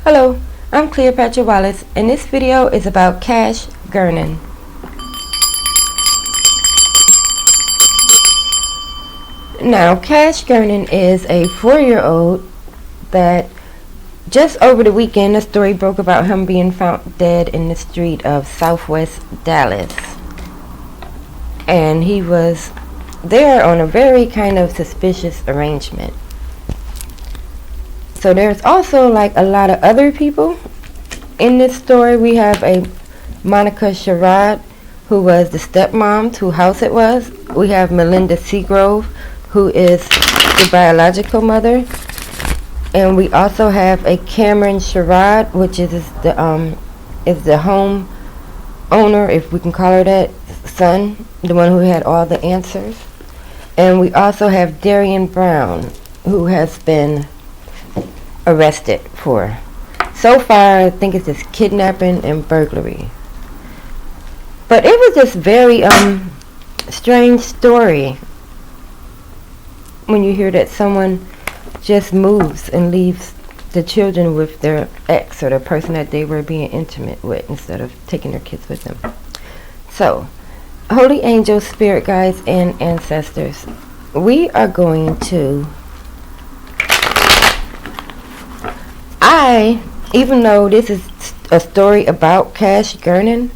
Hello, I'm Cleopatra Wallace, and this video is about Cash Gernon. Now, Cash Gernon is a 4-year-old that just over the weekend a story broke about him being found dead in the street of Southwest Dallas. And he was there on a very kind of suspicious arrangement. So there's also like a lot of other people in this story. We have a Monica Sherrod, who was the stepmom, whose house it was. We have Melinda Seagrove, who is the biological mother. And we also have a Cameron Sherrod, which is the home owner, if we can call her that, son, the one who had all the answers. And we also have Darriynn Brown, who has been arrested for, so far, I think it's just kidnapping and burglary. But it was this very strange story when you hear that someone just moves and leaves the children with their ex or the person that they were being intimate with instead of taking their kids with them. So, holy angels, spirit guides, and ancestors, we are going to even though this is a story about Cash Gernon,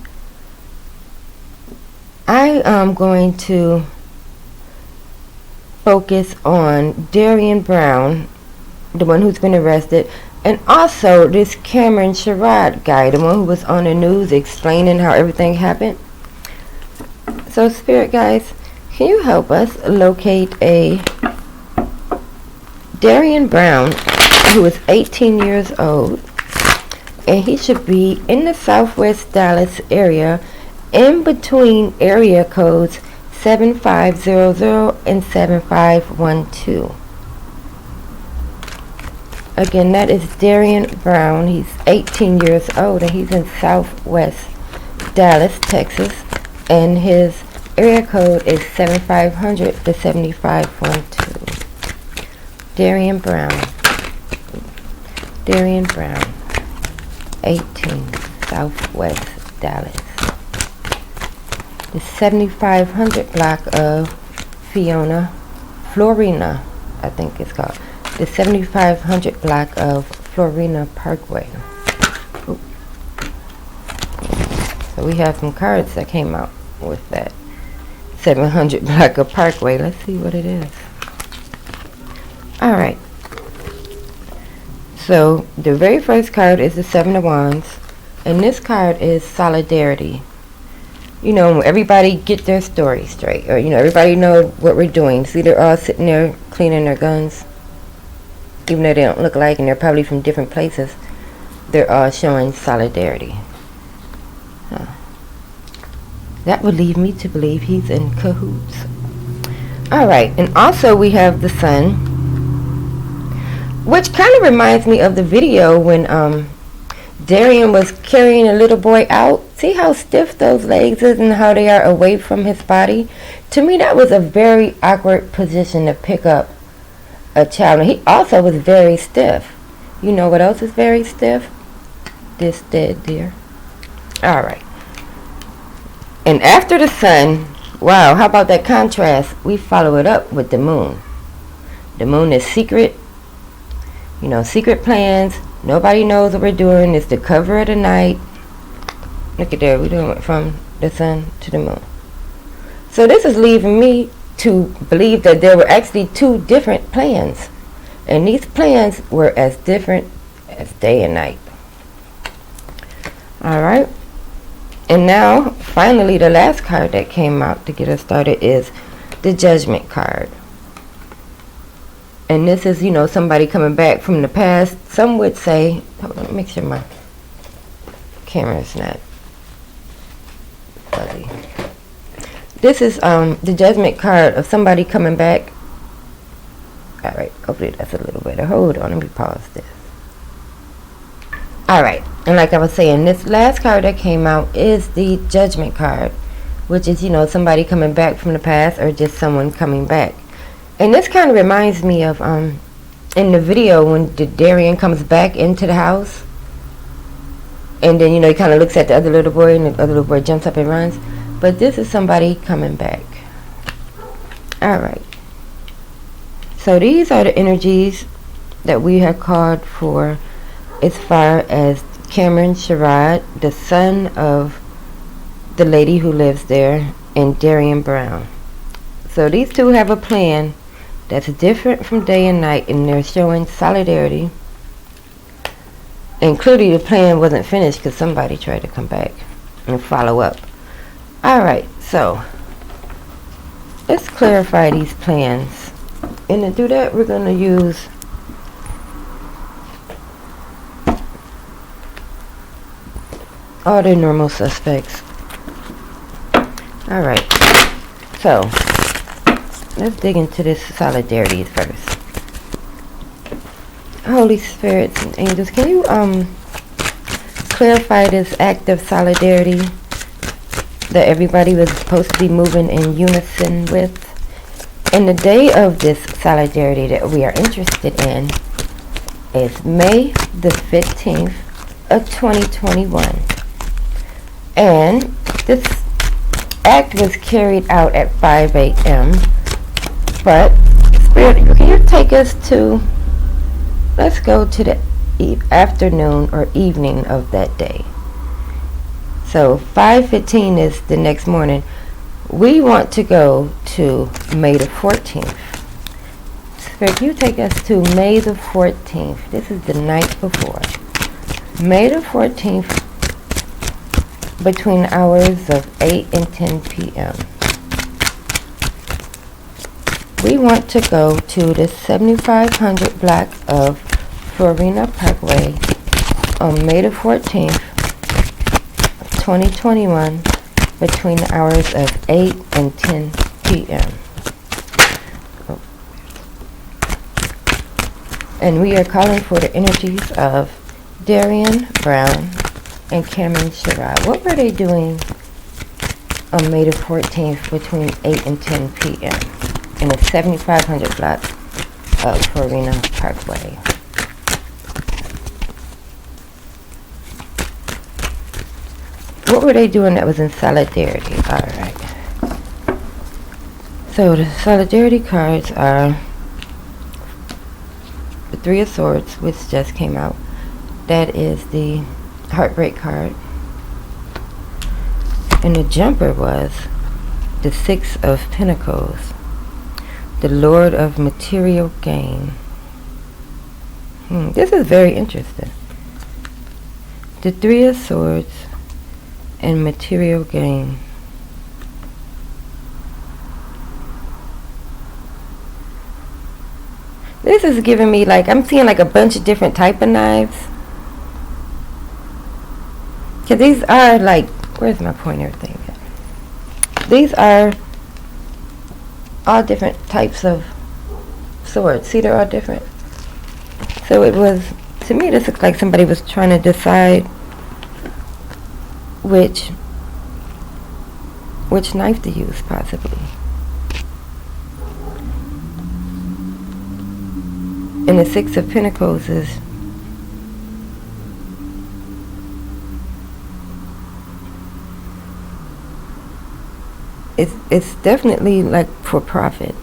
I am going to focus on Darriynn Brown, the one who's been arrested, and also this Cameron Sherrod guy, the one who was on the news explaining how everything happened. So, spirit guys, can you help us locate a Darriynn Brown, who is 18 years old, and he should be in the Southwest Dallas area in between area codes 7500 and 7512. Again, that is Darriynn Brown. He's 18 years old and he's in Southwest Dallas, Texas, and his area code is 7500 to 7512. Darriynn Brown, 18, Southwest Dallas. The 7500 block of Florina, I think it's called. The 7500 block of Florina Parkway. Ooh. So we have some cards that came out with that 700 block of Parkway. Let's see what it is. Alright. So the very first card is the Seven of Wands, and this card is solidarity. You know, everybody get their story straight, or everybody know what we're doing. See, they're all sitting there cleaning their guns, even though they don't look alike and they're probably from different places. They're all showing solidarity. That would lead me to believe he's in cahoots. Alright, and also we have the Sun, which kind of reminds me of the video when Darriynn was carrying a little boy out. See how stiff those legs is and how they are away from his body? To me, that was a very awkward position to pick up a child. And he also was very stiff. You know what else is very stiff? This dead deer. Alright. And after the Sun, wow, how about that contrast? We follow it up with the Moon. The Moon is secret. Secret plans. Nobody knows what we're doing. It's the cover of the night. Look at there. We're doing it from the Sun to the Moon. So this is leaving me to believe that there were actually two different plans. And these plans were as different as day and night. Alright. And now, finally, the last card that came out to get us started is the Judgment card. And this is, somebody coming back from the past. Some would say, hold on, make sure my camera's not fuzzy. This is the Judgment card of somebody coming back. Alright, hopefully that's a little better. Hold on, let me pause this. Alright, and like I was saying, this last card that came out is the Judgment card, which is, somebody coming back from the past or just someone coming back. And this kind of reminds me of in the video when Darriynn comes back into the house And then, he kind of looks at the other little boy, and the other little boy jumps up and runs. But this is somebody coming back. Alright. So these are the energies that we have called for as far as Cameron Sherrod, the son of the lady who lives there, and Darriynn Brown. So these two have a plan that's different from day and night, and they're showing solidarity. And clearly the plan wasn't finished because somebody tried to come back and follow up. Alright, so let's clarify these plans. And to do that, we're going to use all the normal suspects. Alright, so let's dig into this solidarity first. Holy Spirits and angels, can you clarify this act of solidarity that everybody was supposed to be moving in unison with? And the day of this solidarity that we are interested in is May the 15th of 2021. And this act was carried out at 5 a.m. But, Spirit, can you take us to, let's go to the afternoon or evening of that day. So 5:15 is the next morning. We want to go to May the 14th. Spirit, can you take us to May the 14th? This is the night before. May the 14th, between hours of 8 and 10 p.m. We want to go to the 7500 block of Florina Parkway on May the 14th, 2021, between the hours of 8 and 10 p.m. And we are calling for the energies of Darriynn Brown and Cameron Sherrod. What were they doing on May the 14th between 8 and 10 p.m. in the 7500 block of Florina Parkway? What were they doing that was in solidarity? Alright. So the solidarity cards are the Three of Swords, which just came out. That is the Heartbreak card. And the jumper was the Six of Pentacles, the Lord of Material Gain. This is very interesting. The Three of Swords and material gain. This is giving me like, I'm seeing like a bunch of different type of knives. Cause these are like, where's my pointer thing? These are all different types of swords. See, they're all different. So it was, to me, this looks like somebody was trying to decide which knife to use, possibly. And the Six of Pentacles is it's definitely like for profit.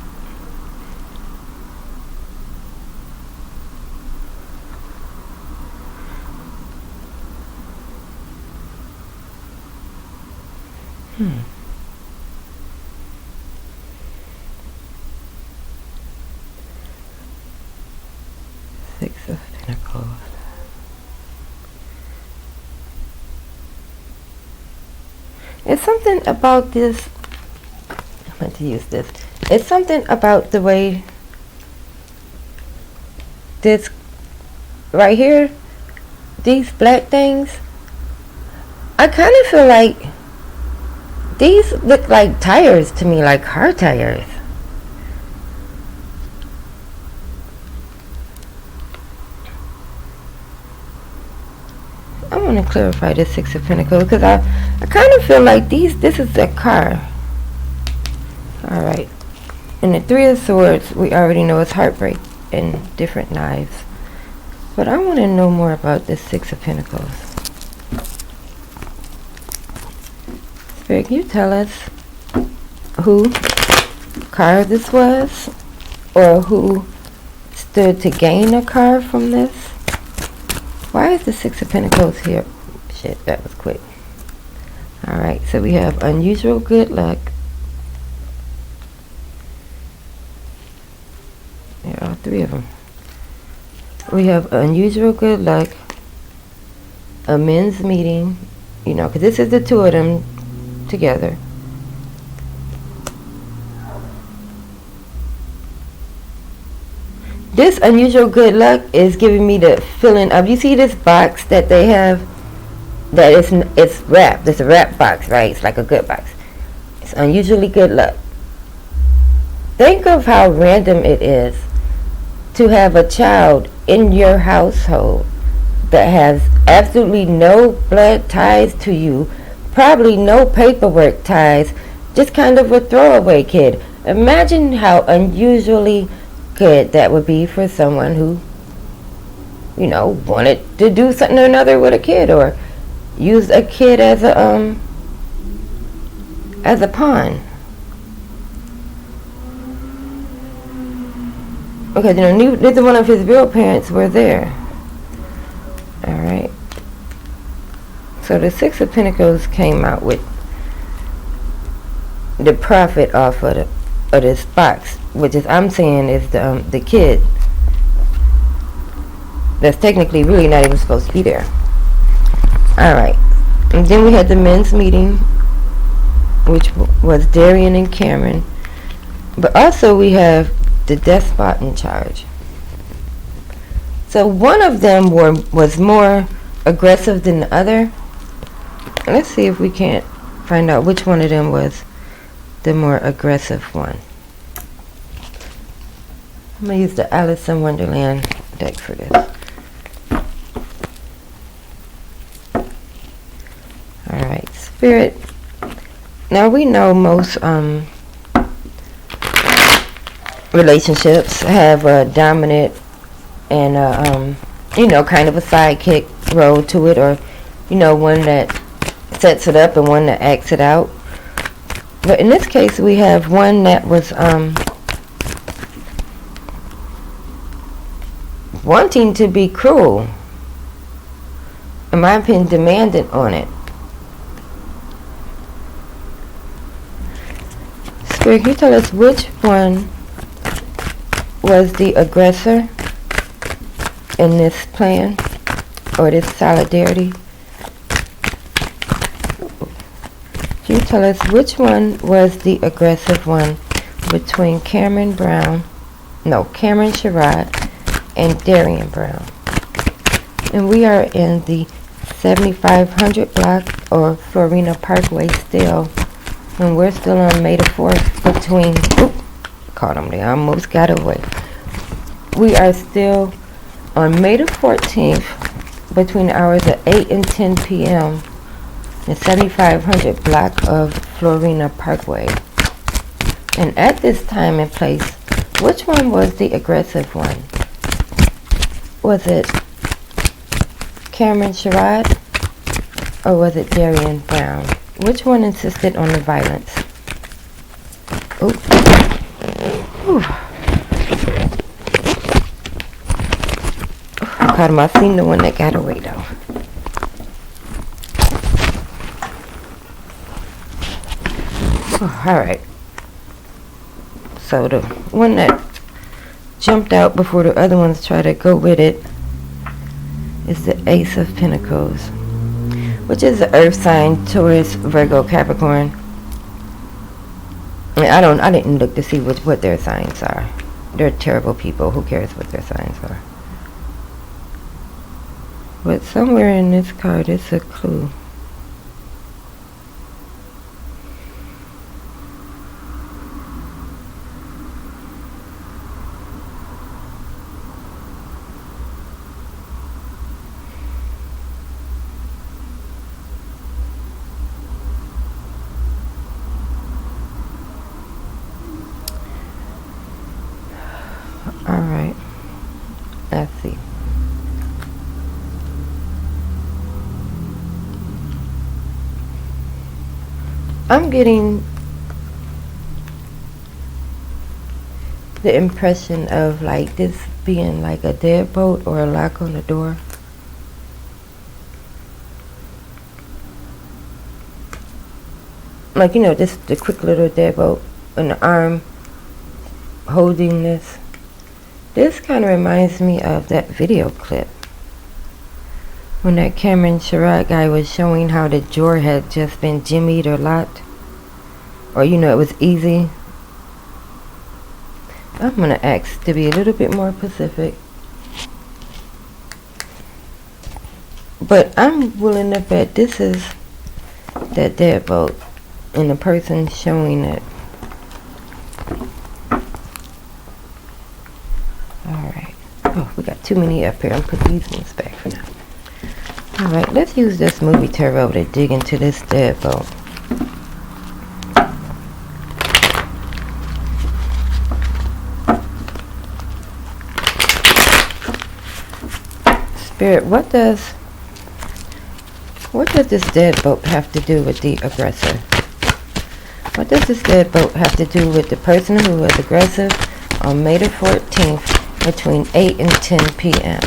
Six of Pentacles. It's something about this. I meant to use this. It's something about the way this right here, these black things, I kind of feel like these look like tires to me, like car tires. I want to clarify this Six of Pentacles because I kind of feel like this is a car. Alright. And the Three of Swords, we already know is heartbreak and different knives. But I want to know more about this Six of Pentacles. Spirit, can you tell us who car this was? Or who stood to gain a car from this? Why is the Six of Pentacles here? Shit, that was quick. Alright, so we have unusual good luck. Yeah, all three of them. We have unusual good luck, a men's meeting, you know, because this is the two of them together. This unusual good luck is giving me the feeling of, you see this box that they have, that it's wrapped. It's a wrap box, right? It's like a good box. It's unusually good luck. Think of how random it is to have a child in your household that has absolutely no blood ties to you, probably no paperwork ties, just kind of a throwaway kid. Imagine how unusually good that would be for someone who, you know, wanted to do something or another with a kid, or use a kid as a pawn. Okay, you know, neither one of his real parents were there. Alright. So the Six of Pentacles came out with the profit off of this box, which is, I'm saying, is the kid that's technically really not even supposed to be there. Alright. And then we had the men's meeting, which was Darriynn and Cameron. But also we have the despot in charge. So one of them was more aggressive than the other. Let's see if we can't find out which one of them was the more aggressive one. I'm going to use the Alice in Wonderland deck for this. Alright, Spirit. Now we know most relationships have a dominant and you know, kind of a sidekick role to it, or, you know, one that sets it up and one that acts it out. But in this case we have one that was wanting to be cruel, in my opinion, demanding on it. Spirit, can you tell us which one was the aggressor in this plan, or this solidarity? Can you tell us which one was the aggressive one between Cameron Sherrod and Darriynn Brown? And we are in the 7500 block, or Florina Parkway still, and we're still on May the 4th between, caught them, they almost got away. We are still on May the 14th between the hours of 8 and 10 p.m. the 7500 block of Florina Parkway. And at this time and place, which one was the aggressive one? Was it Cameron Sherrod, or was it Darriynn Brown? Which one insisted on the violence? Ooh. Caught him. I seen the one that got away though. Alright. So the one that jumped out before the other ones try to go with it is the Ace of Pentacles, which is the earth sign, Taurus, Virgo, Capricorn. I didn't look to see what their signs are. They're terrible people. Who cares what their signs are? But somewhere in this card is a clue. Alright, let's see. I'm getting the impression of like this being like a deadbolt or a lock on the door. Like, you know, just the quick little deadbolt and the arm holding this. This kind of reminds me of that video clip when that Sherrod guy was showing how the drawer had just been jimmied or locked, or you know, it was easy. I'm gonna ask to be a little bit more specific, but I'm willing to bet this is that deadbolt and the person showing it. Alright. Oh, we got too many up here. I'm putting these ones back for now. Alright, let's use this movie turbo to dig into this deadbolt. Spirit, what does this deadbolt have to do with the aggressor? What does this deadbolt have to do with the person who was aggressive on May the 14th between 8 and 10 p.m.?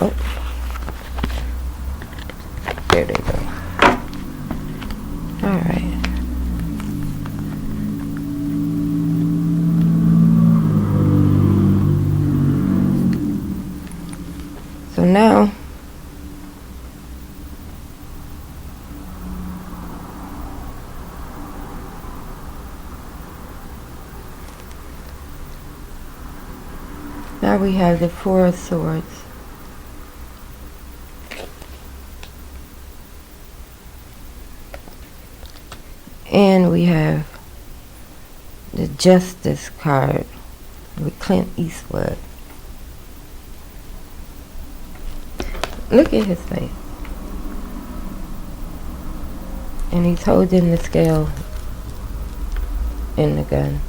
Oh, there they go. All right. So now we have the Four of Swords. And we have the Justice card with Clint Eastwood. Look at his face. And he's holding the scale and the gun.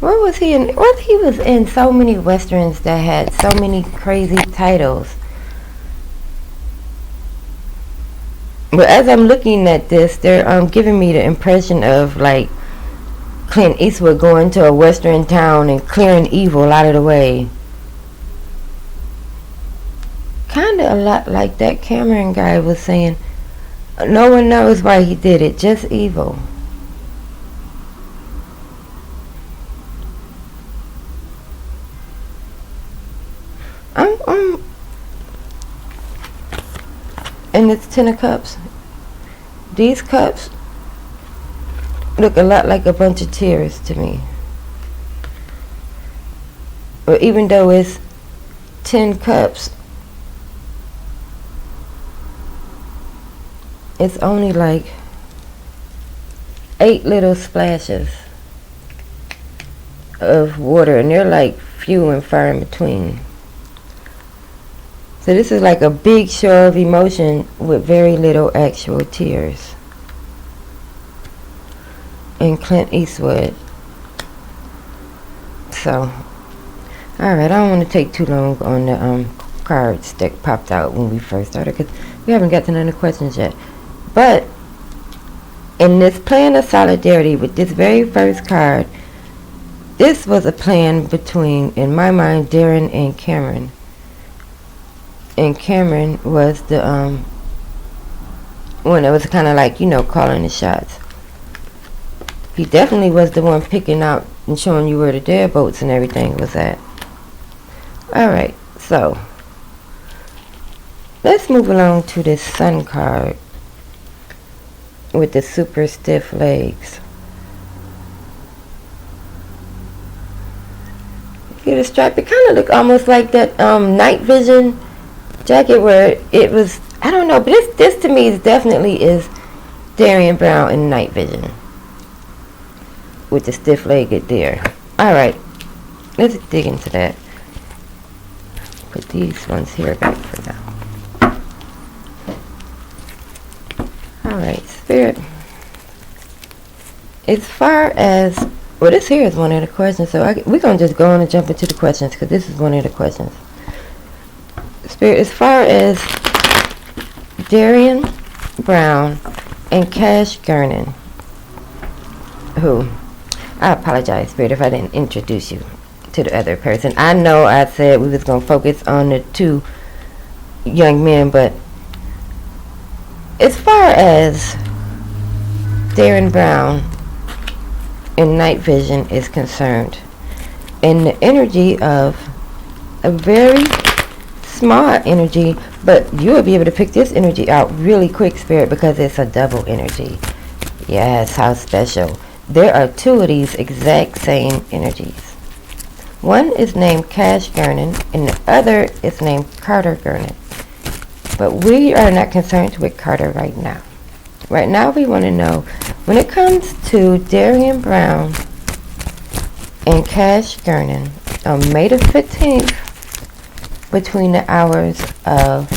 What was he in? What he was in so many westerns that had so many crazy titles. But as I'm looking at this, they're giving me the impression of like Clint Eastwood going to a western town and clearing evil out of the way. Kinda a lot like that Cameron guy was saying. No one knows why he did it, just evil. And it's 10 of Cups. These cups look a lot like a bunch of tears to me. But even though it's 10 cups, it's only like 8 little splashes of water, and they're like few and far in between. So this is like a big show of emotion with very little actual tears. And Clint Eastwood. So, alright, I don't want to take too long on the cards that popped out when we first started, because we haven't got to none of the questions yet. But in this plan of solidarity with this very first card, this was a plan between, in my mind, Darriynn and Cameron. And Cameron was the one that was kind of like, you know, calling the shots. He definitely was the one picking out and showing you where the deadbolts and everything was at. Alright, so let's move along to this Sun card with the super stiff legs. See the stripe? It kind of looked almost like that night vision jacket where it was, I don't know, but this to me definitely is Darriynn Brown in night vision with the stiff legged there. Alright, let's dig into that. Put these ones here back for now. Alright, Spirit, as far as, well, this here is one of the questions, so we're going to just go on and jump into the questions, because this is one of the questions. Spirit, as far as Darriynn Brown and Cash Gernon, who, I apologize, Spirit, if I didn't introduce you to the other person. I know I said we was going to focus on the two young men, but as far as Darriynn Brown and night vision is concerned, and the energy of a very small energy, but you will be able to pick this energy out really quick, Spirit, because it's a double energy. Yes, how special. There are two of these exact same energies. One is named Cash Gernon, and the other is named Carter Gernon. But we are not concerned with Carter right now. Right now we want to know, when it comes to Darriynn Brown and Cash Gernon on May the 15th, between the hours of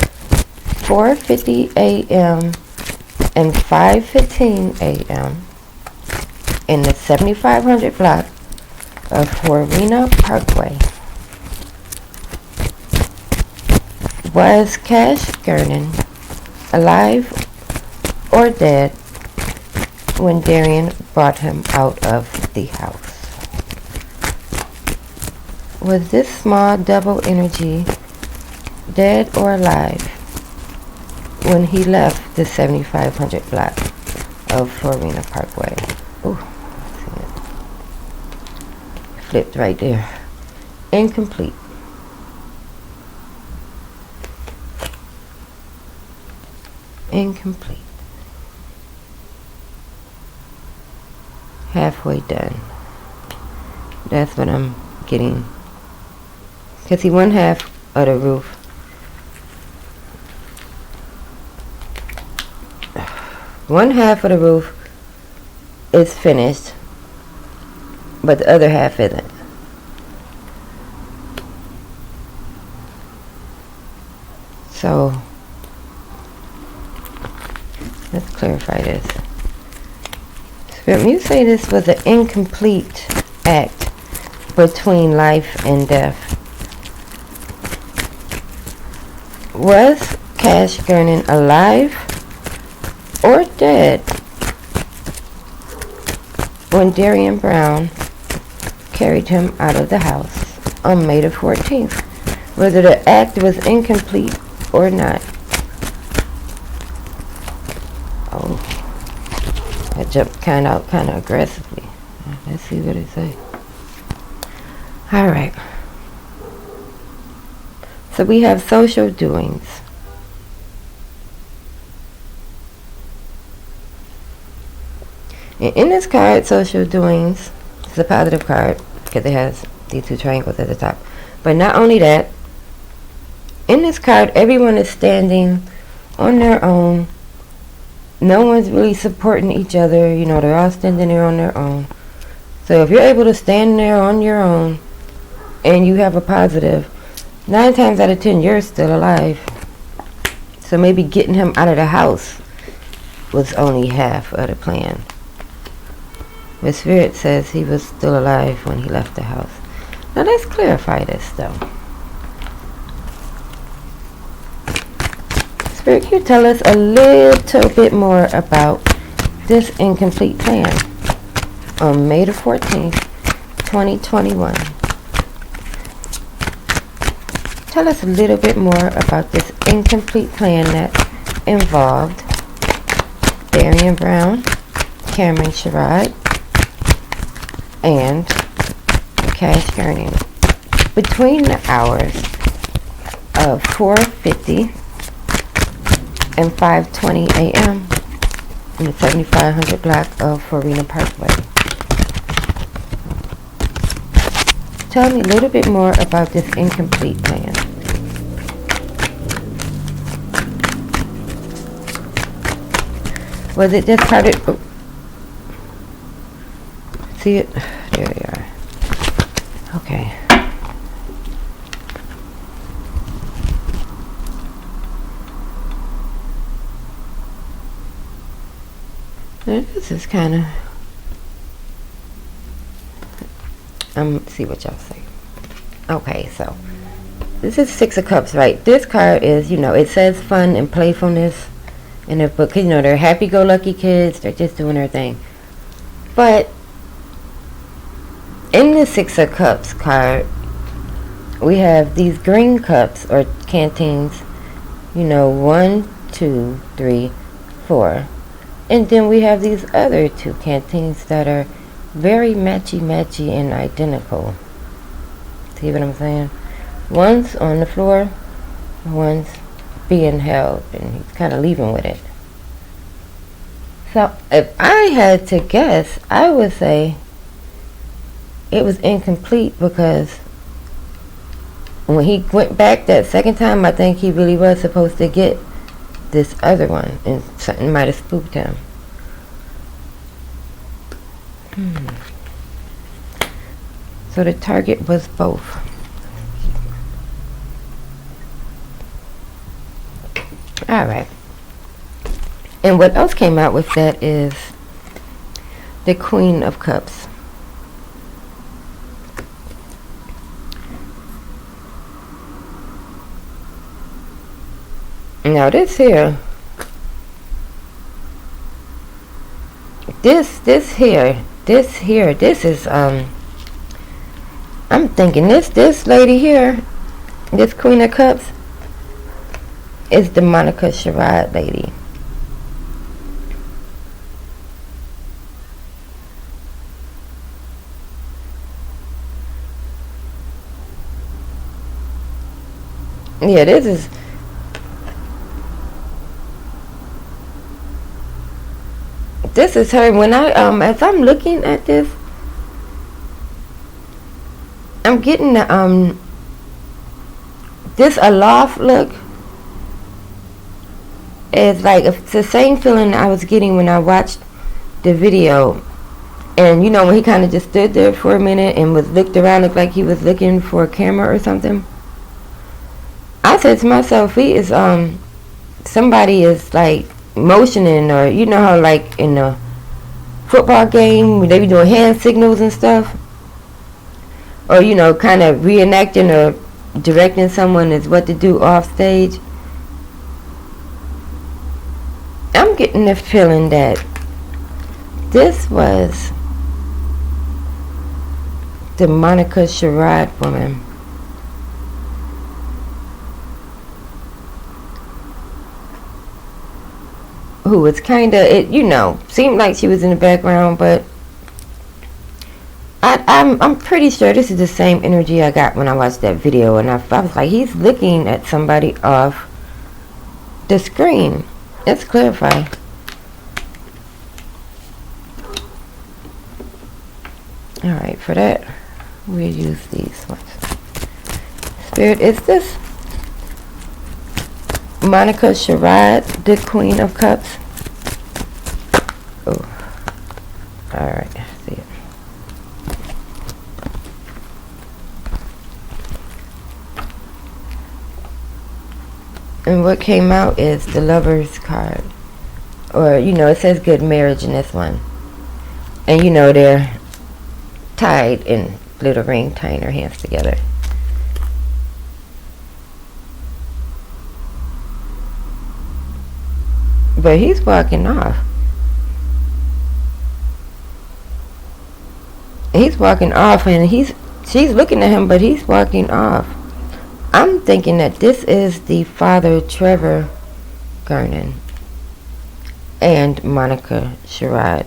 4:50 a.m. and 5:15 a.m. in the 7500 block of Florina Parkway, was Cash Gernon alive or dead when Darriynn brought him out of the house? Was this small double energy dead or alive when he left the 7500 block of Florina Parkway? Ooh, flipped right there. Incomplete. Incomplete. Halfway done. That's what I'm getting. Because he one half of the roof. One half of the roof is finished, but the other half isn't. So, let's clarify this. Spirit, when you say this was an incomplete act between life and death, was Cash Gernon alive or dead when Darriynn Brown carried him out of the house on May the 14th? Whether the act was incomplete or not. Oh, I jumped kind of aggressively. Let's see what it says. All right. So we have social doings. And in this card, social doings, it's a positive card because it has these two triangles at the top. But not only that, in this card, everyone is standing on their own. No one's really supporting each other. You know, they're all standing there on their own. So if you're able to stand there on your own and you have a positive, 9 times out of 10, you're still alive. So maybe getting him out of the house was only half of the plan. But Spirit says he was still alive when he left the house. Now let's clarify this though. Spirit, can you tell us a little bit more about this incomplete plan on May the 14th, 2021? Tell us a little bit more about this incomplete plan that involved Darriynn Brown, Cameron Sherrod, and Cash Gernon between the hours of 4:50 and 5:20 a.m. in the 7500 block of Florina Parkway. Tell me a little bit more about this incomplete plan. Was it just part of... Oh. See it? There they are. Okay. This is kind of... see what y'all say. Okay, so This is Six of Cups, right? This card is, it says fun and playfulness in the book. They're happy-go-lucky kids. They're just doing their thing. But in the Six of Cups card, we have these green cups or canteens. 1, 2, 3, 4. And then we have these other two canteens that are very matchy-matchy and identical. See what I'm saying? One's on the floor, one's being held, and he's kind of leaving with it. So if I had to guess, I would say it was incomplete, because when he went back that second time, I think he really was supposed to get this other one, and something might have spooked him. So the target was both. Alright. And what else came out with that is the Queen of Cups. Now this here, this is I'm thinking this lady here, this Queen of Cups, is the Monica Sherrod lady. Yeah, this is her. When as I'm looking at this, I'm getting the this aloft look. It's like it's the same feeling I was getting when I watched the video, and when he kind of just stood there for a minute and was looked around, looked like he was looking for a camera or something. I said to myself, he is somebody is like motioning, or how like in a football game they be doing hand signals and stuff, or kind of reenacting or directing someone as what to do off stage. I'm getting the feeling that this was the Monica Sherrod woman. Who was kind of, seemed like she was in the background, but I'm pretty sure this is the same energy I got when I watched that video, and I was like, he's looking at somebody off the screen. Let's clarify. Alright, for that, we'll use these ones. Spirit, is this Monica Sherrod, the Queen of Cups? Oh, alright, see it. And what came out is the Lover's card. Or, it says good marriage in this one. And, they're tied in little ring, tying their hands together. But he's walking off. He's walking off, and she's looking at him, but he's walking off. I'm thinking that this is the Father Trevor Gernon and Monica Sherrod.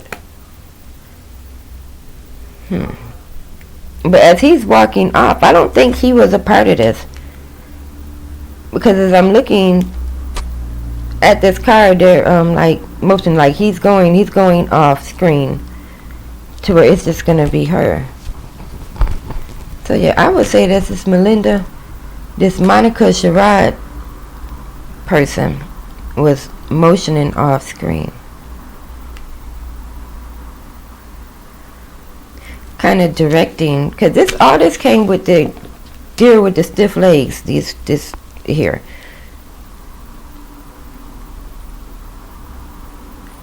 But as he's walking off, I don't think he was a part of this, because as I'm looking at this card, they're like motion, like he's going off screen to where it's just gonna be her. So yeah, I would say this is Melinda. This Monica Sherrod person was motioning off screen, kind of directing, because all this came with the deer with the stiff legs. This here.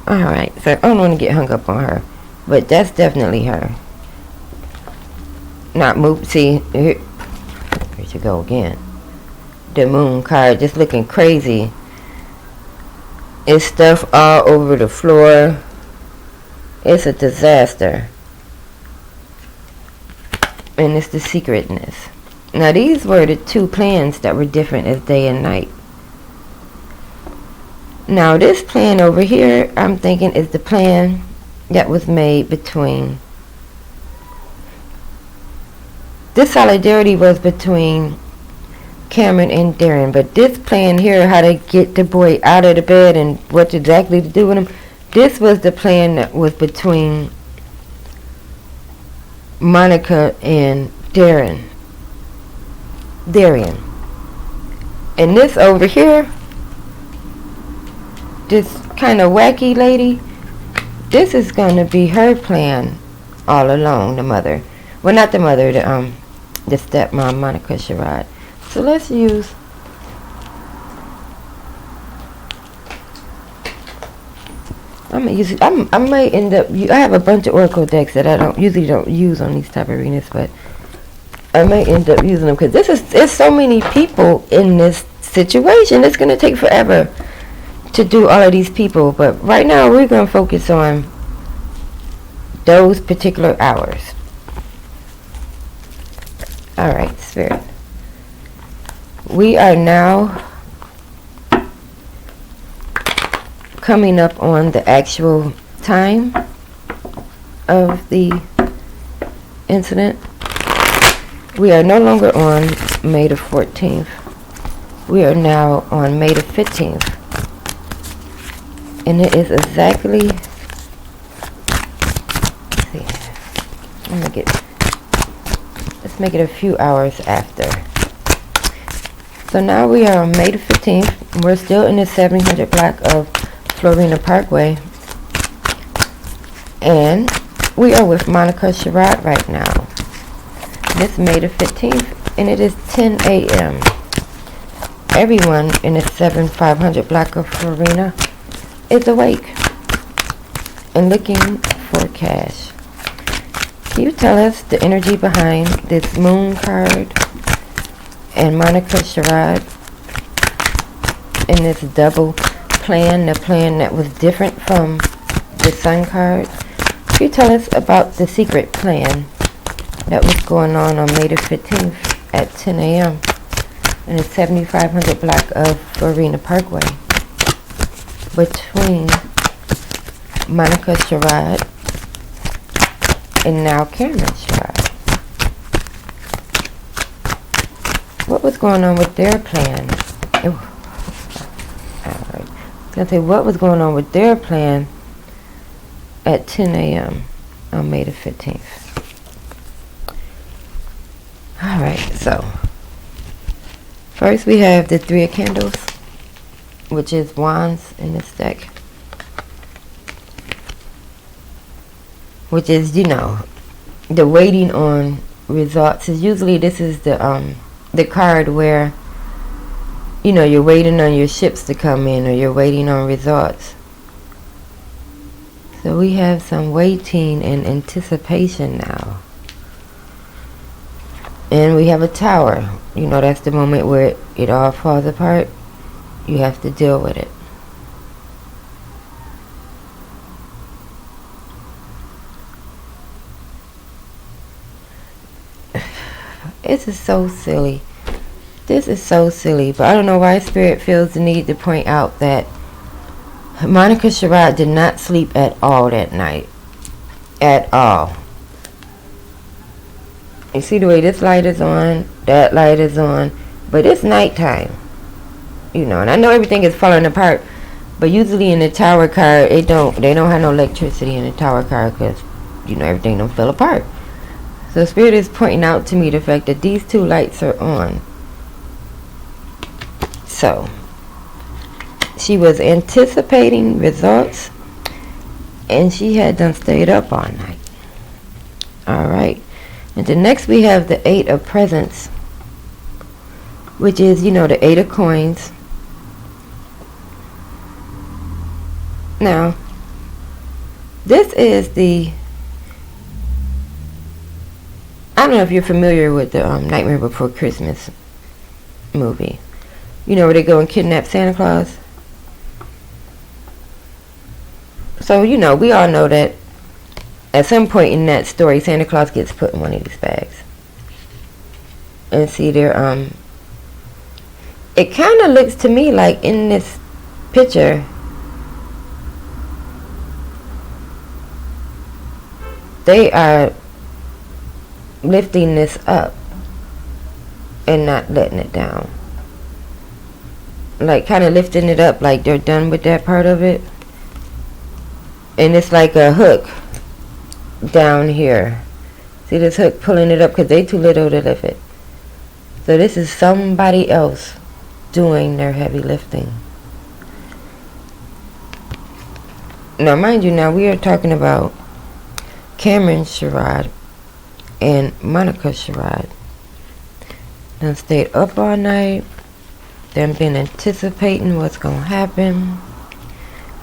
Alright, so I don't want to get hung up on her, but that's definitely her. Not move. See, here she go again. the moon card, just looking crazy. It's stuff all over the floor. It's a disaster. And it's the secretness. Now these were the two plans that were different as day and night. Now this plan over here, I'm thinking is the plan that was made between, this solidarity was between Cameron and Darriynn, but this plan here, how to get the boy out of the bed and what exactly to do with him, this was the plan that was between Monica and Darriynn. And this over here, this kind of wacky lady, this is going to be her plan all along, the mother. Well, not the mother, the stepmom, Monica Sherrod. So let's use, I might end up, I have a bunch of oracle decks that I usually don't use on these type of arenas, but I might end up using them because there's so many people in this situation. It's going to take forever to do all of these people, but right now we're going to focus on those particular hours. Alright, Spirit. We are now coming up on the actual time of the incident. We are no longer on May the 14th. We are now on May the 15th. And it is exactly, let's make it a few hours after. So now we are on May the 15th. We're still in the 700 block of Florina Parkway. And we are with Monica Sherrod right now. It's May the 15th, and it is 10 a.m. Everyone in the 7500 block of Florina is awake and looking for cash. Can you tell us the energy behind this moon card and Monica Sherrod in this double plan, the plan that was different from the sun card? Can you tell us about the secret plan that was going on May the 15th at 10 a.m. in the 7500 block of Florina Parkway between Monica Sherrod and now Cameron Sherrod? What was going on with their plan? Alright. I was going to say, what was going on with their plan at 10 a.m. on May the 15th? Alright, so first we have the Three of Candles, which is wands in this deck, which is, the waiting on results. Is usually this is the card where you're waiting on your ships to come in, or you're waiting on results. So we have some waiting and anticipation now. And we have a Tower. That's the moment where it all falls apart. You have to deal with it. This is so silly. This is so silly. But I don't know why Spirit feels the need to point out that Monica Sherrod did not sleep at all that night. At all. You see the way this light is on, that light is on, but it's nighttime. And I know everything is falling apart, but usually in the Tower card, they don't have no electricity in the Tower card because, everything don't fall apart. So Spirit is pointing out to me the fact that these two lights are on. So, she was anticipating results, and she had done stayed up all night. Alright. And then next we have the Eight of Presents, which is, the Eight of Coins. Now, this is I don't know if you're familiar with the Nightmare Before Christmas movie, You know, where they go and kidnap Santa Claus. So, you know, we all know that at some point in that story, Santa Claus gets put in one of these bags. And see, there, it kind of looks to me like in this picture, they are lifting this up and not letting it down. Like, kind of lifting it up like they're done with that part of it. And it's like a hook down here. See this hook pulling it up because they too little to lift it. So this is somebody else doing their heavy lifting. Now, mind you, now we are talking about Cameron Sherrod and Monica Sherrod. Done stayed up all night. Done been anticipating what's gonna happen.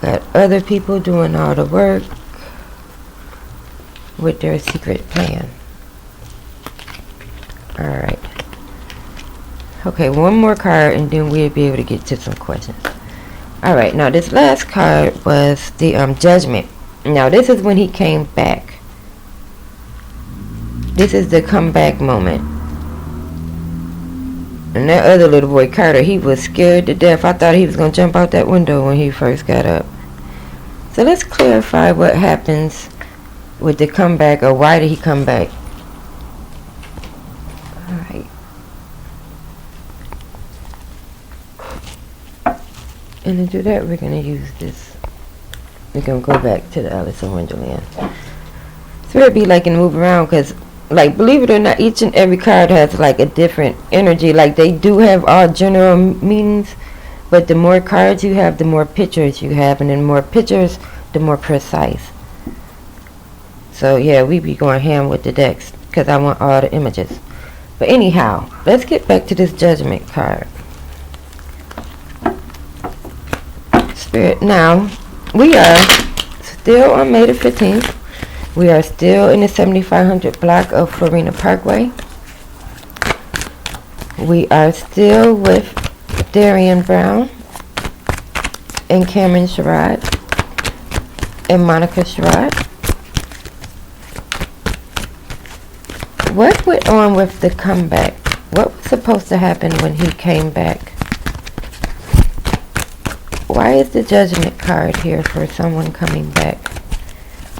Got other people doing all the work with their secret plan. Alright. Okay, one more card and then we'll be able to get to some questions. Alright, now this last card was the Judgment. Now this is when he came back. This is the comeback moment. And that other little boy, Carter, he was scared to death. I thought he was going to jump out that window when he first got up. So let's clarify what happens with the comeback, or why did he come back. Alright. And to do that, we're going to use this. We're going to go back to the Alice in Wonderland. So it'd be like and move around, because, like, believe it or not, each and every card has, like, a different energy. Like, they do have all general meanings, but the more cards you have, the more pictures you have, and the more pictures, the more precise. So, yeah, we be going ham with the decks, because I want all the images. But anyhow, let's get back to this Judgment card. Spirit, now, we are still on May the 15th. We are still in the 7500 block of Florina Parkway. We are still with Darriynn Brown and Cameron Sherrod and Monica Sherrod. What went on with the comeback? What was supposed to happen when he came back? Why is the Judgment card here for someone coming back?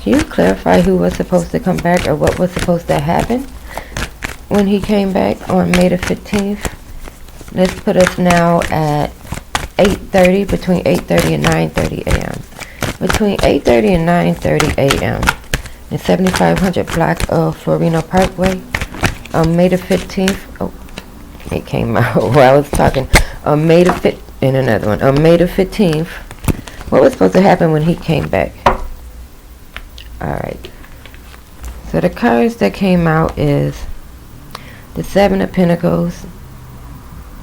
Can you clarify who was supposed to come back, or what was supposed to happen when he came back on May the 15th? Let's put us now at 8:30, between 8:30 and 9:30 a.m. Between 8:30 and 9:30 a.m. in 7500 block of Florina Parkway on May the 15th. Oh, it came out while I was talking. On May the 5th, and another one. On May the 15th, what was supposed to happen when he came back? Alright. So the cards that came out is the Seven of Pentacles.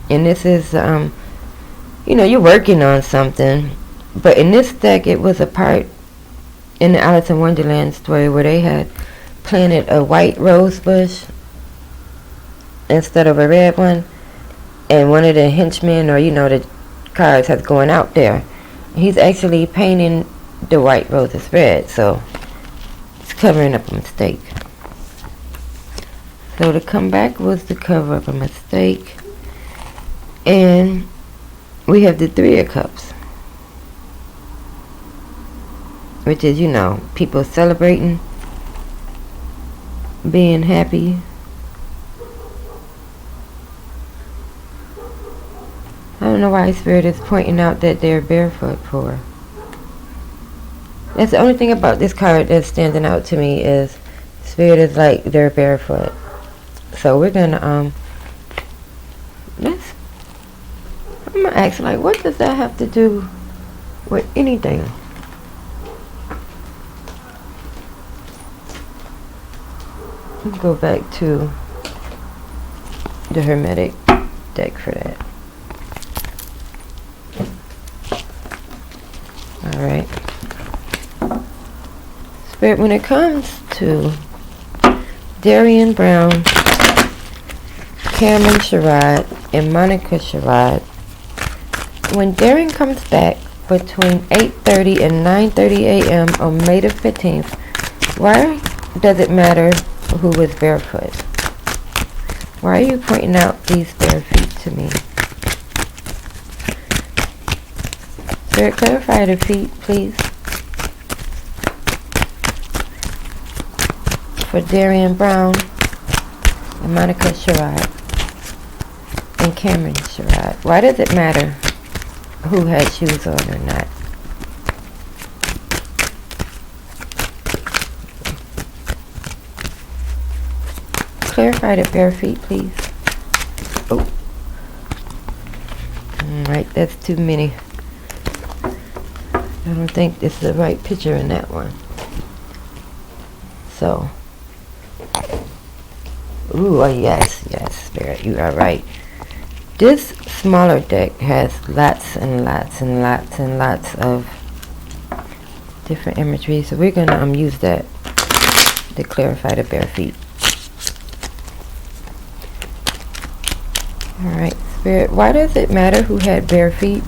And this is, you know, you're working on something. But in this deck, it was a part in the Alice in Wonderland story where they had planted a white rose bush instead of a red one. And one of the henchmen, or, you know, the cards has going out there. He's actually painting the white roses red. So covering up a mistake. So the comeback was to cover up a mistake. And we have the Three of Cups, which is, you know, people celebrating, being happy. I don't know why Spirit is pointing out that they're barefoot for. That's the only thing about this card that's standing out to me is Spirit is like they're barefoot. So we're gonna I'm gonna ask, like, what does that have to do with anything? Let's go back to the Hermetic deck for that. Alright. Spirit, when it comes to Darriynn Brown, Cameron Sherrod, and Monica Sherrod, when Darriynn comes back between 8:30 and 9:30 a.m. on May the 15th, why does it matter who was barefoot? Why are you pointing out these bare feet to me? Sir, clarify the feet, please. For Darriynn Brown and Monica Sherrod and Cameron Sherrod. Why does it matter who had shoes on or not? Clarify the bare feet, please. Oh. Alright, that's too many. I don't think this is the right picture in that one. So. Ooh, yes, Spirit, you are right. This smaller deck has lots and lots and lots and lots of different imagery, so we're gonna use that to clarify the bare feet. Alright, Spirit, why does it matter who had bare feet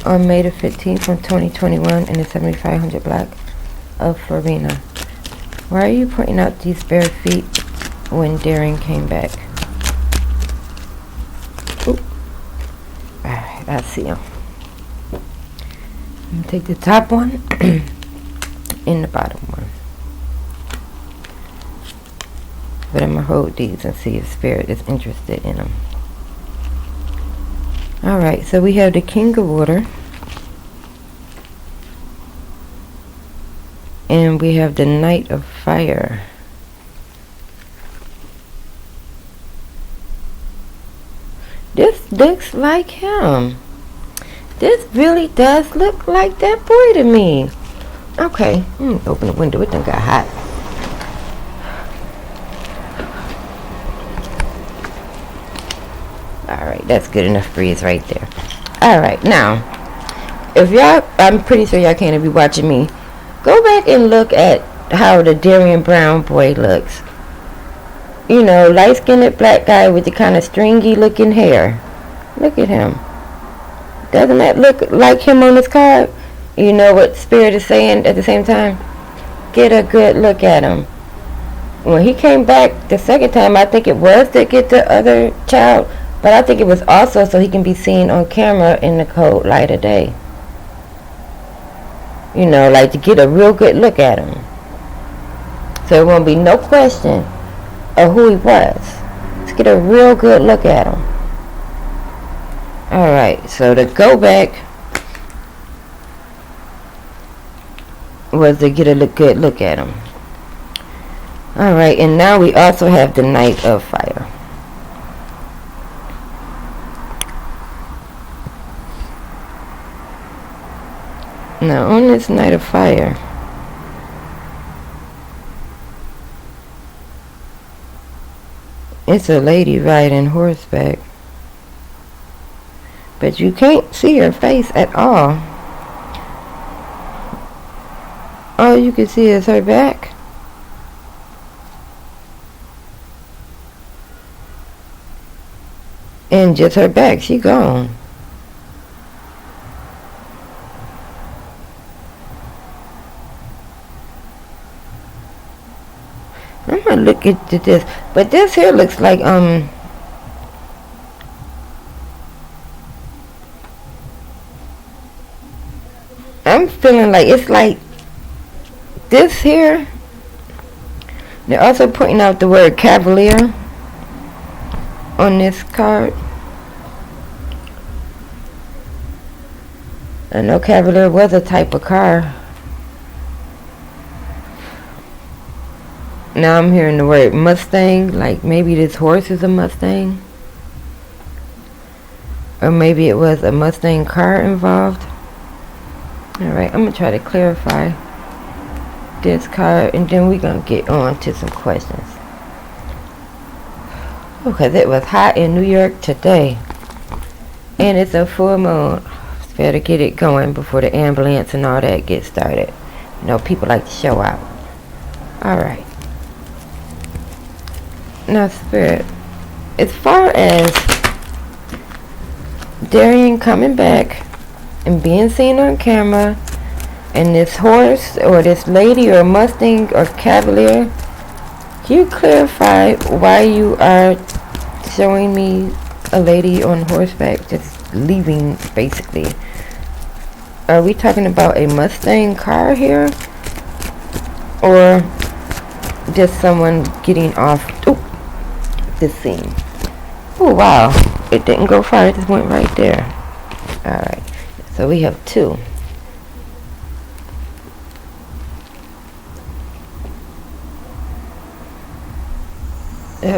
on May the 15th from 2021 in the 7500 block of Farina? Why are you pointing out these bare feet when Darriynn came back? Ooh. Alright, I see him. I'm gonna take the top one and the bottom one. But I'm gonna hold these and see if Spirit is interested in them. Alright, so we have the King of Water. And we have the Knight of Fire. This looks like him. This really does look like that boy to me. Okay, open the window. It done got hot. Alright, that's good enough breeze right there. Alright, now, if y'all, I'm pretty sure y'all can't be watching me. Go back and look at how the Darriynn Brown boy looks. You know, light-skinned black guy with the kind of stringy looking hair. Look at him. Doesn't that look like him on this card? You know what Spirit is saying at the same time? Get a good look at him. When he came back the second time, I think it was to get the other child, but I think it was also so he can be seen on camera in the cold light of day. You know, like to get a real good look at him. So there won't be no question of who he was. Let's get a real good look at him. Alright, so to go back was to get a good look at him. Alright, and now we also have the Knight of Fire. Now on this Knight of Fire, it's a lady riding horseback, but you can't see her face at all. All you can see is her back. And just her back, she gone. I'm gonna look at this, but this here looks like I'm feeling like it's like this here. They're also pointing out the word Cavalier on this card. I know Cavalier was a type of car. Now I'm hearing the word Mustang, like maybe this horse is a Mustang. Or maybe it was a Mustang car involved. Alright, I'm going to try to clarify this card and then we're going to get on to some questions. Because it was hot in New York today. And it's a full moon. It's better get it going before the ambulance and all that gets started. You know, people like to show out. Alright. Now, Spirit, as far as Darriynn coming back and being seen on camera, and this horse or this lady or Mustang or Cavalier, can you clarify why you are showing me a lady on horseback just leaving, basically? Are we talking about a Mustang car here, or just someone getting off the scene? Oh wow, it didn't go far, it just went right there. Alright, so we have two.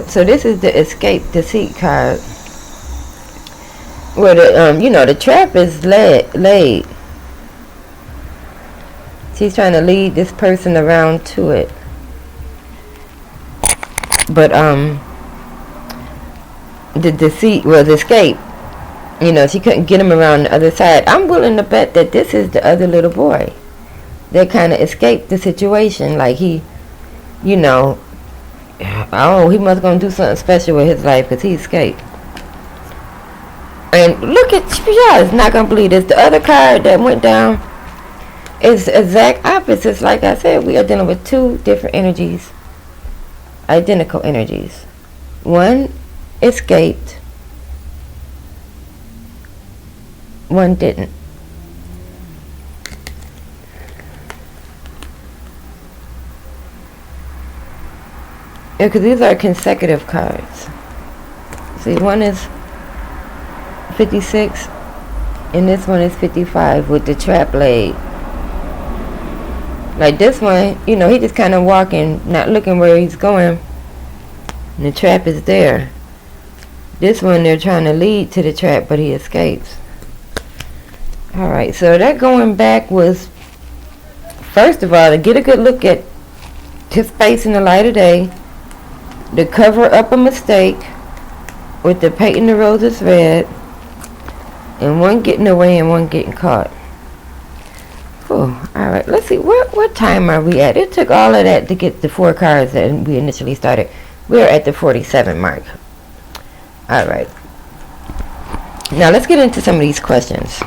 So this is the escape deceit card, where the the trap is laid. She's trying to lead this person around to it, but the deceit was escape. She couldn't get him around the other side. I'm willing to bet that this is the other little boy that kind of escaped the situation. Like he must gonna do something special with his life because he escaped. And look at y'all, is not gonna believe this. The other card that went down is exact opposites. Like I said, we are dealing with two different energies, identical energies. One escaped, one didn't. Yeah, because these are consecutive cards. See, one is 56 and this one is 55 with the trap laid. Like this one, he just kind of walking, not looking where he's going, and the trap is there. This one, they're trying to lead to the trap, but he escapes. Alright, so that going back was, first of all, to get a good look at his face in the light of day, to cover up a mistake with the painting the roses red, and one getting away and one getting caught. Oh, alright, let's see, what time are we at? It took all of that to get the 4 cards that we initially started. We're at the 47 mark. Alright. Now let's get into some of these questions.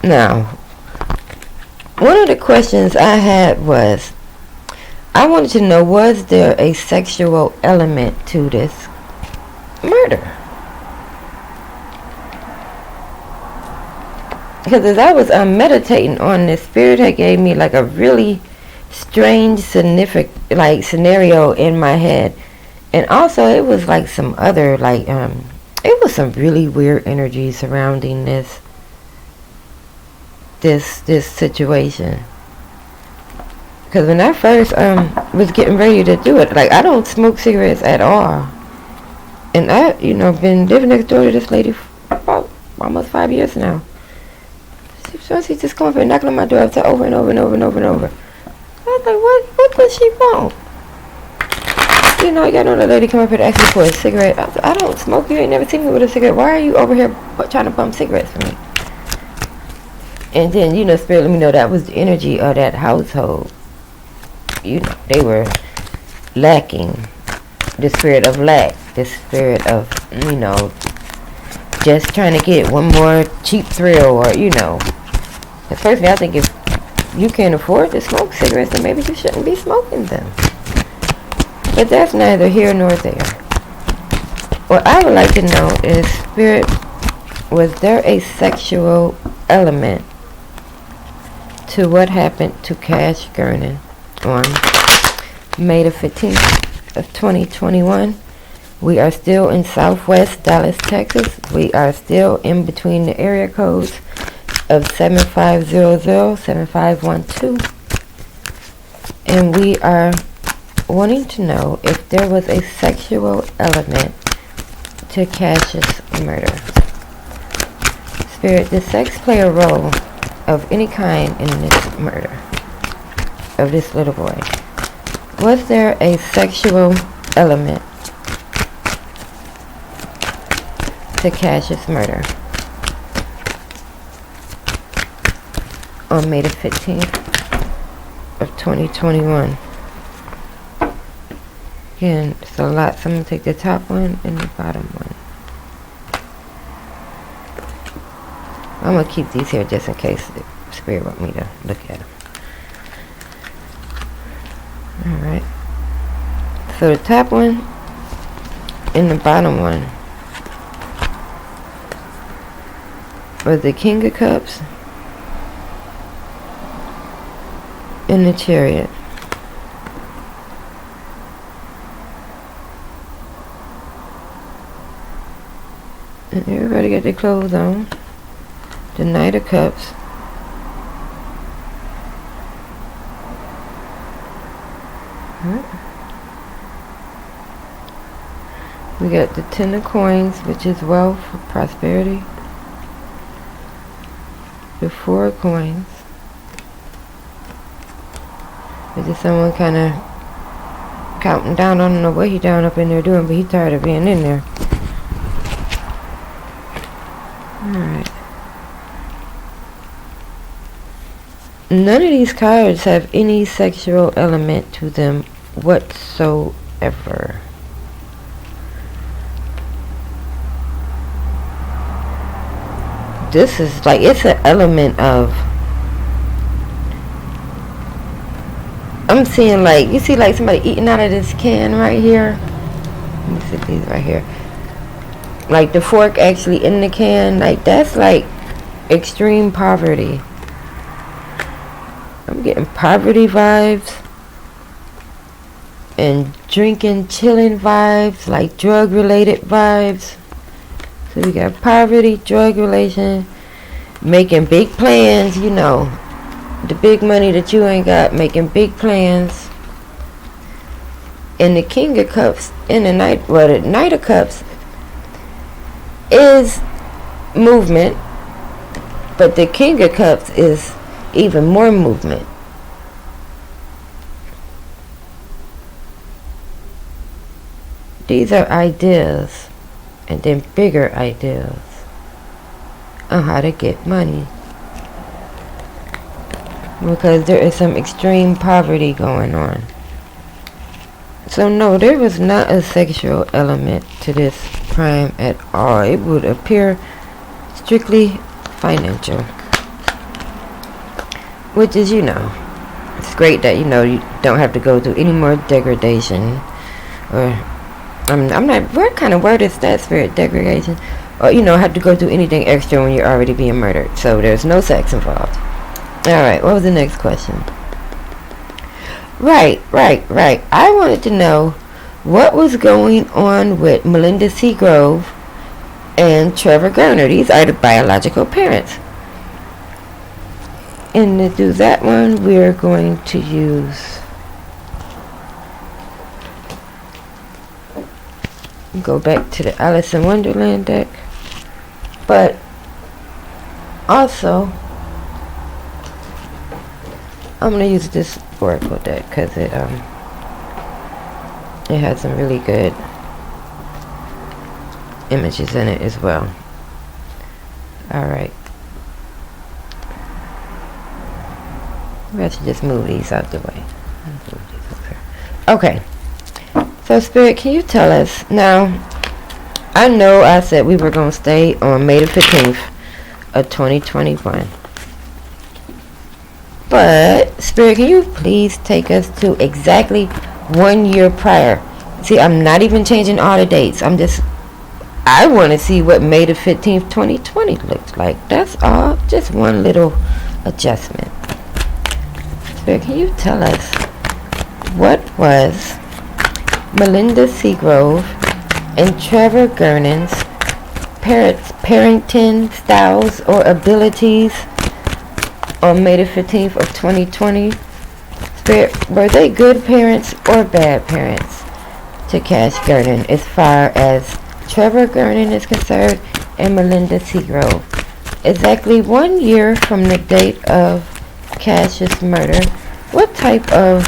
Now, one of the questions I had was, I wanted to know, was there a sexual element to this murder? Because as I was meditating on this, Spirit had gave me like a really strange, significant scenario in my head, and also it was like some other it was some really weird energy surrounding this situation. Because when I first was getting ready to do it, I don't smoke cigarettes at all, and I been living next door to this lady for about almost 5 years now. She's just coming and knocking on my door over and over and over and over and over. I was like, what does she want? I got another lady come up here to ask me for a cigarette. I said, I don't smoke. You ain't never seen me with a cigarette. Why are you over here trying to bum cigarettes for me? And then, Spirit let me know that was the energy of that household. They were lacking the spirit of lack, the spirit of, just trying to get one more cheap thrill, or, Personally, I think if you can't afford to smoke cigarettes, then maybe you shouldn't be smoking them. But that's neither here nor there. What I would like to know is, Spirit, was there a sexual element to what happened to Cash Gernon on May the 15th of 2021? We are still in Southwest Dallas, Texas. We are still in between the area codes of 7500, 7512. And we are wanting to know if there was a sexual element to Cash's murder. Spirit, did sex play a role of any kind in this murder of this little boy? Was there a sexual element to Cash's murder on May the 15th of 2021? Again, it's a lot, so I'm going to take the top one and the bottom one. I'm going to keep these here just in case the Spirit want me to look at them. Alright. So the top one and the bottom one was the King of Cups and the Chariot. And everybody got their clothes on. The Knight of Cups. We got the 10 of Coins, which is wealth, prosperity. The 4 of Coins, which is someone kind of counting down. I don't know what he down up in there doing, but he tired of being in there. Alright. None of these cards have any sexual element to them whatsoever. This is like, it's an element of, I'm seeing like, you see like somebody eating out of this can right here. Let me see these right here. Like the fork actually in the can, like that's like extreme poverty. I'm getting poverty vibes and drinking, chilling vibes, like drug related vibes. So we got poverty, drug relation, making big plans, you know, the big money that you ain't got, making big plans. And the King of Cups and the Knight of Cups is movement, but the King of Cups is even more movement. These are ideas. And then bigger ideas on how to get money, because there is some extreme poverty going on. So no, there was not a sexual element to this prime at all. It would appear strictly financial, which is, you know, it's great that, you know, you don't have to go through any more degradation, or I'm not, what kind of word is that, Spirit? Degradation? Or, you know, have to go through anything extra when you're already being murdered. So there's no sex involved. Alright, what was the next question? Right. I wanted to know what was going on with Melinda Seagrove and Trevor Gernon. These are the biological parents. And to do that one, we're going to use, go back to the Alice in Wonderland deck, but also I'm gonna use this Oracle deck because it has some really good images in it as well. Alright, I should just move these out the way. Okay. So, Spirit, can you tell us, now, I know I said we were going to stay on May the 15th of 2021. But, Spirit, can you please take us to exactly 1 year prior? See, I'm not even changing all the dates. I want to see what May the 15th, 2020 looks like. That's all. Just one little adjustment. Spirit, can you tell us what was Melinda Seagrove and Trevor Gernon's parenting styles or abilities on May the 15th of 2020? Spirit, were they good parents or bad parents to Cash Gernon as far as Trevor Gernon is concerned and Melinda Seagrove? Exactly 1 year from the date of Cash's murder, what type of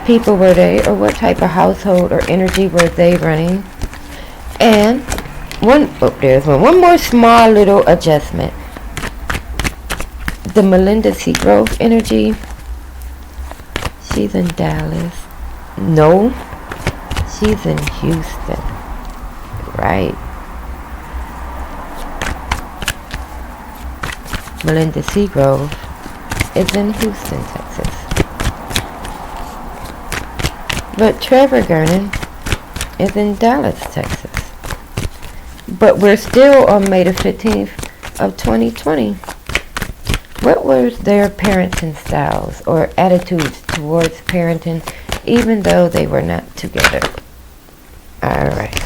people were they, or what type of household or energy were they running? And there's one more small little adjustment. The Melinda Seagrove energy, she's in Dallas. No, she's in Houston. Right. Melinda Seagrove is in Houston, Texas. But Trevor Gernon is in Dallas, Texas. But we're still on May the 15th of 2020. What were their parenting styles or attitudes towards parenting, even though they were not together? Alright.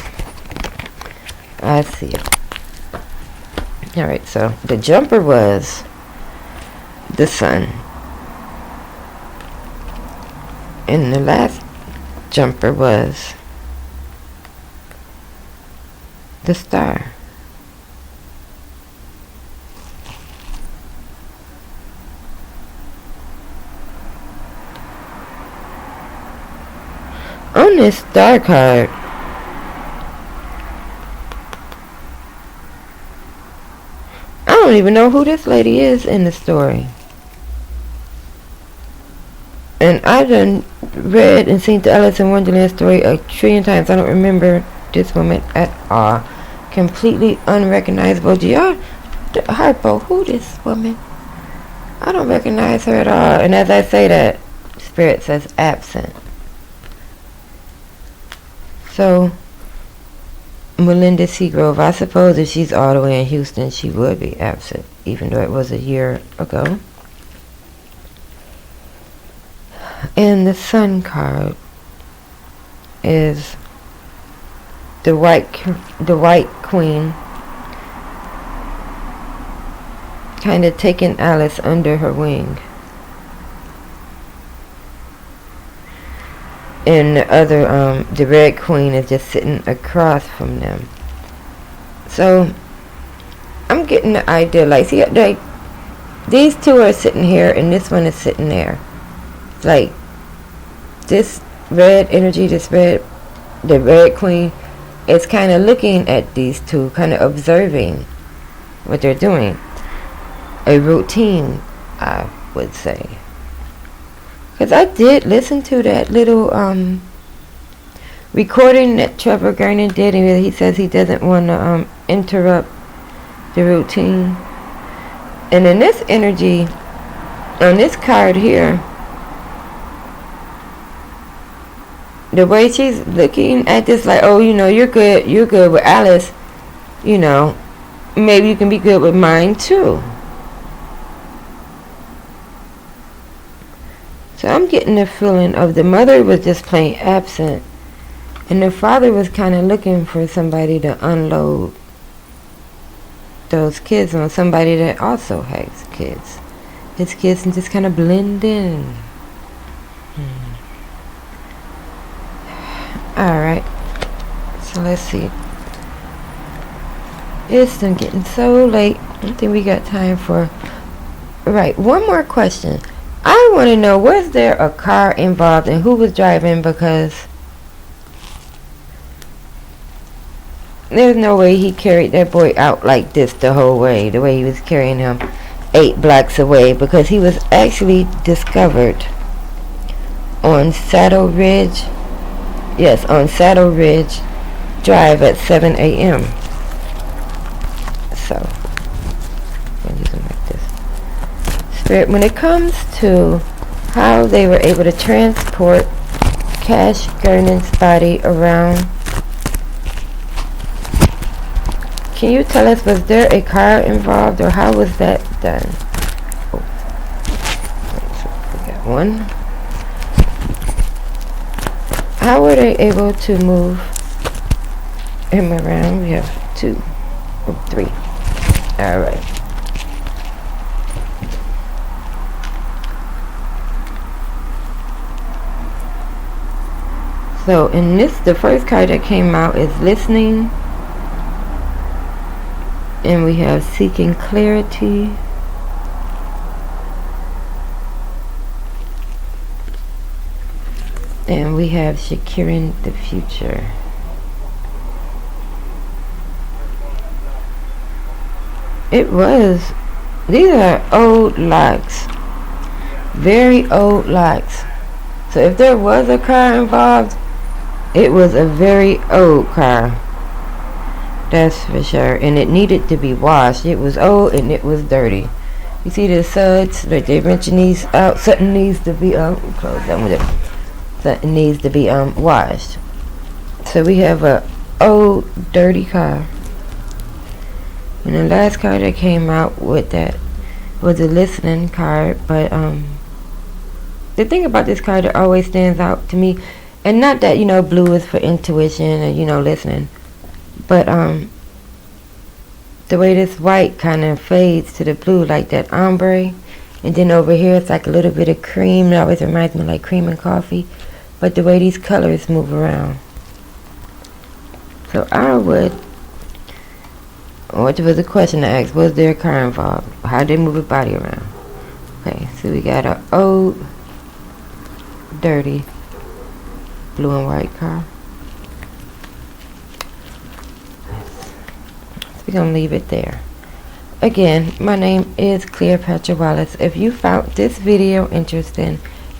I see it. Alright, so the jumper was the sun. And the last jumper was the star. On this star card, I don't even know who this lady is in the story. And I've done read and seen the Alice in Wonderland story a trillion times. I don't remember this woman at all. Completely unrecognizable. Do y'all, Harpo, who this woman? I don't recognize her at all. And as I say that, Spirit says absent. So, Melinda Seagrove, I suppose if she's all the way in Houston, she would be absent, even though it was a year ago. And the sun card is the white queen, kind of taking Alice under her wing. And the other, the red queen is just sitting across from them. So, I'm getting the idea, like, see, like, these two are sitting here, and this one is sitting there. Like, this red energy, the red queen, is kind of looking at these two, kind of observing what they're doing. A routine, I would say. Because I did listen to that little recording that Trevor Gernon did, and he says he doesn't want to interrupt the routine. And in this energy, on this card here, the way she's looking at this, like, oh, you know, you're good with Alice, you know, maybe you can be good with mine too. So I'm getting the feeling of the mother was just plain absent, and the father was kind of looking for somebody to unload those kids on, somebody that also has kids. His kids can just kind of blend in. Alright, so let's see. It's getting so late. I don't think we got time for... Right, one more question. I want to know, was there a car involved and who was driving? Because there's no way he carried that boy out like this the whole way, the way he was carrying him 8 blocks away, because he was actually discovered on Saddle Ridge. Yes, on Saddle Ridge Drive at 7 a.m. So, I'm using like this. Spirit, when it comes to how they were able to transport Cash Gernon's body around, can you tell us, was there a car involved, or how was that done? Oh, we got one. How were they able to move him around? We have 2 or 3. Alright. So in this, the first card that came out is listening. And we have seeking clarity. And we have securing the future. It was, these are old locks. Very old locks. So if there was a car involved, it was a very old car. That's for sure. And it needed to be washed. It was old and it was dirty. You see the suds, like they wrenching these out. Something needs to be close that one up. Something needs to be washed. So we have a old dirty car. And the last car that came out with that was a listening card, but the thing about this card that always stands out to me, and not that, blue is for intuition and, listening, but the way this white kind of fades to the blue, like that ombre, and then over here it's like a little bit of cream. It always reminds me like cream and coffee, but the way these colors move around. So what was the question to ask? Was there a car involved? How did they move his body around? Okay, so we got an old, dirty, blue and white car. So we're going to leave it there. Again, my name is Cleopatra Wallace. If you found this video interesting,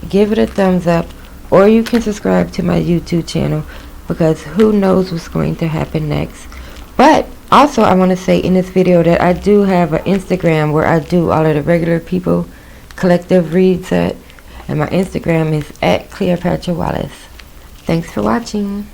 give it a thumbs up, or you can subscribe to my YouTube channel, because who knows what's going to happen next. But also, I want to say in this video that I do have an Instagram where I do all of the regular people collective reads at, and my Instagram is @Cleopatra Wallace. Thanks for watching.